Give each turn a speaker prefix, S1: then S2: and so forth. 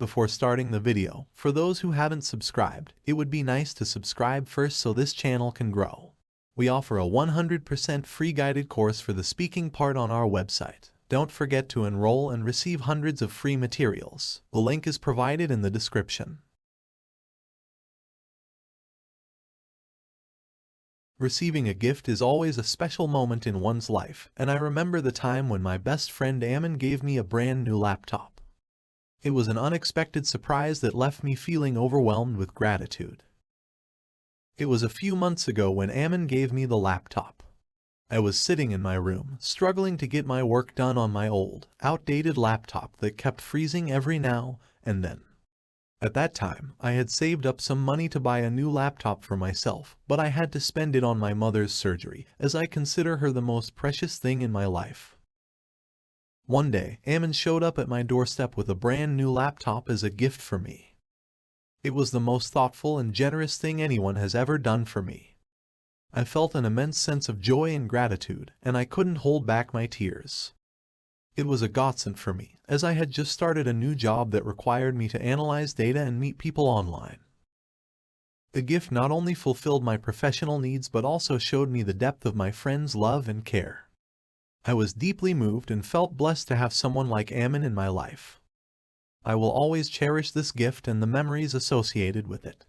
S1: Before starting the video, for those who haven't subscribed, it would be nice to subscribe first so this channel can grow. We offer a 100% free guided course for the speaking part on our website. Don't forget to enroll and receive hundreds of free materials. The link is provided in the description. Receiving a gift is always a special moment in one's life, and I remember the time when my best friend Ammon gave me a brand new laptop. It was an unexpected surprise that left me feeling overwhelmed with gratitude. It was a few months ago when Ammon gave me the laptop. I was sitting in my room, struggling to get my work done on my old, outdated laptop that kept freezing every now and then. At that time, I had saved up some money to buy a new laptop for myself, but I had to spend it on my mother's surgery, as I consider her the most precious thing in my life. One day, Ammon showed up at my doorstep with a brand new laptop as a gift for me. It was the most thoughtful and generous thing anyone has ever done for me. I felt an immense sense of joy and gratitude, and I couldn't hold back my tears. It was a godsend for me, as I had just started a new job that required me to analyze data and meet people online. The gift not only fulfilled my professional needs but also showed me the depth of my friend's love and care. I was deeply moved and felt blessed to have someone like Ammon in my life. I will always cherish this gift and the memories associated with it.